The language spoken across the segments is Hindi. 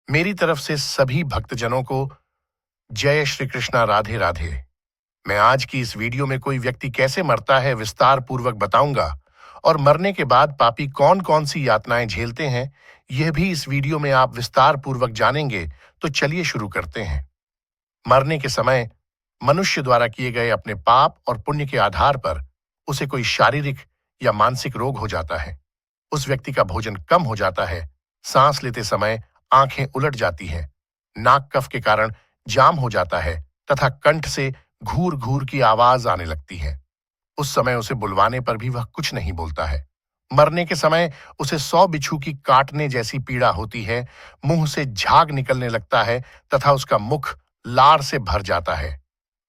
मेरी तरफ से सभी भक्तजनों को जय श्री कृष्णा, राधे राधे। मैं आज की इस वीडियो में कोई व्यक्ति कैसे मरता है विस्तार पूर्वक बताऊंगा, और मरने के बाद पापी कौन कौन सी यातनाएं झेलते हैं यह भी इस वीडियो में आप विस्तार पूर्वक जानेंगे। तो चलिए शुरू करते हैं। मरने के समय मनुष्य द्वारा किए गए अपने पाप और पुण्य के आधार पर उसे कोई शारीरिक या मानसिक रोग हो जाता है। उस व्यक्ति का भोजन कम हो जाता है, सांस लेते समय आंखें उलट जाती हैं, नाक कफ के कारण जाम हो जाता है तथा कंठ से घूर घूर की आवाज आने लगती है। उस समय उसे बुलवाने पर भी वह कुछ नहीं बोलता है। मरने के समय उसे 100 बिच्छू की काटने जैसी पीड़ा होती है, मुंह से झाग निकलने लगता है तथा उसका मुख लार से भर जाता है।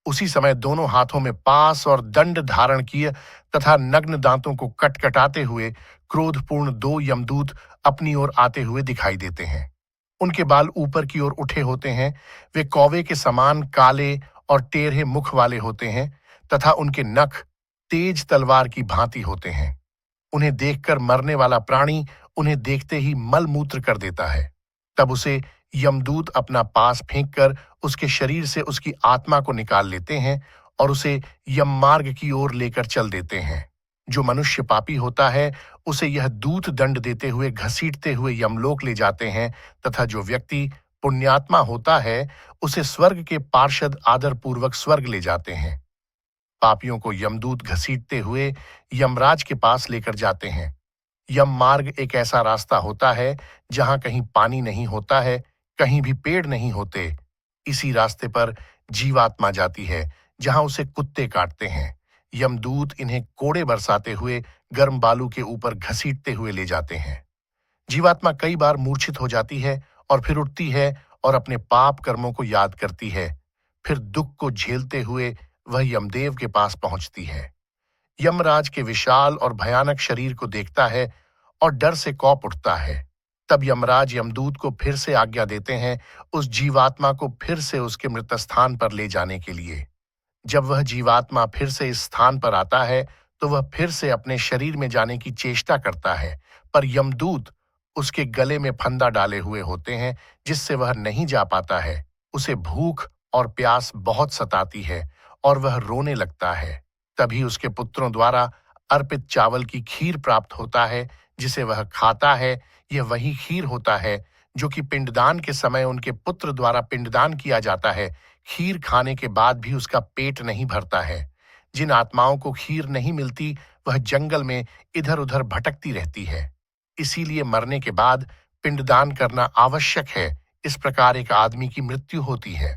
उसी समय दोनों हाथों में पास और दंड धारण किए तथा नग्न दांतों को कटकटाते हुए क्रोधपूर्ण 2 यमदूत अपनी ओर आते हुए दिखाई देते हैं। उनके बाल ऊपर की ओर उठे होते हैं, वे कौवे के समान काले और टेढ़े मुख वाले होते हैं तथा उनके नख तेज तलवार की भांति होते हैं। उन्हें देखकर मरने वाला प्राणी उन्हें देखते ही मल मूत्र कर देता है। तब उसे यमदूत अपना पास फेंककर उसके शरीर से उसकी आत्मा को निकाल लेते हैं और उसे यम मार्ग की ओर लेकर चल देते हैं। जो मनुष्य पापी होता है उसे यह दूत दंड देते हुए घसीटते हुए यमलोक ले जाते हैं तथा जो व्यक्ति पुण्यात्मा होता है उसे स्वर्ग के पार्षद आदर पूर्वक स्वर्ग ले जाते हैं। पापियों को यमदूत घसीटते हुए यमराज के पास लेकर जाते हैं। यम मार्ग एक ऐसा रास्ता होता है जहां कहीं पानी नहीं होता है, कहीं भी पेड़ नहीं होते। इसी रास्ते पर जीवात्मा जाती है जहां उसे कुत्ते काटते हैं। यमदूत इन्हें कोड़े बरसाते हुए गर्म बालू के ऊपर घसीटते हुए ले जाते हैं। जीवात्मा कई बार मूर्छित हो जाती है और फिर उठती है और अपने पाप कर्मों को याद करती है। फिर दुख को झेलते हुए वह यमदेव के पास पहुंचती है। यमराज के विशाल और भयानक शरीर को देखता है और डर से कौप उठता है। तब यमराज यमदूत को फिर से आज्ञा देते हैं उस जीवात्मा को फिर से उसके मृत स्थान पर ले जाने के लिए। जब वह जीवात्मा फिर से इस स्थान पर आता है तो वह फिर से अपने शरीर में जाने की चेष्टा करता है, पर यमदूत उसके गले में फंदा डाले हुए होते हैं जिससे वह नहीं जा पाता है। उसे भूख और प्यास बहुत सताती है और वह रोने लगता है। तभी उसके पुत्रों द्वारा अर्पित चावल की खीर प्राप्त होता है जिसे वह खाता है। यह वही खीर होता है जो कि पिंडदान के समय उनके पुत्र द्वारा पिंडदान किया जाता है। खीर खाने के बाद भी उसका पेट नहीं भरता है। जिन आत्माओं को खीर नहीं मिलती वह जंगल में इधर उधर भटकती रहती है। इसीलिए मरने के बाद पिंडदान करना आवश्यक है। इस प्रकार एक आदमी की मृत्यु होती है।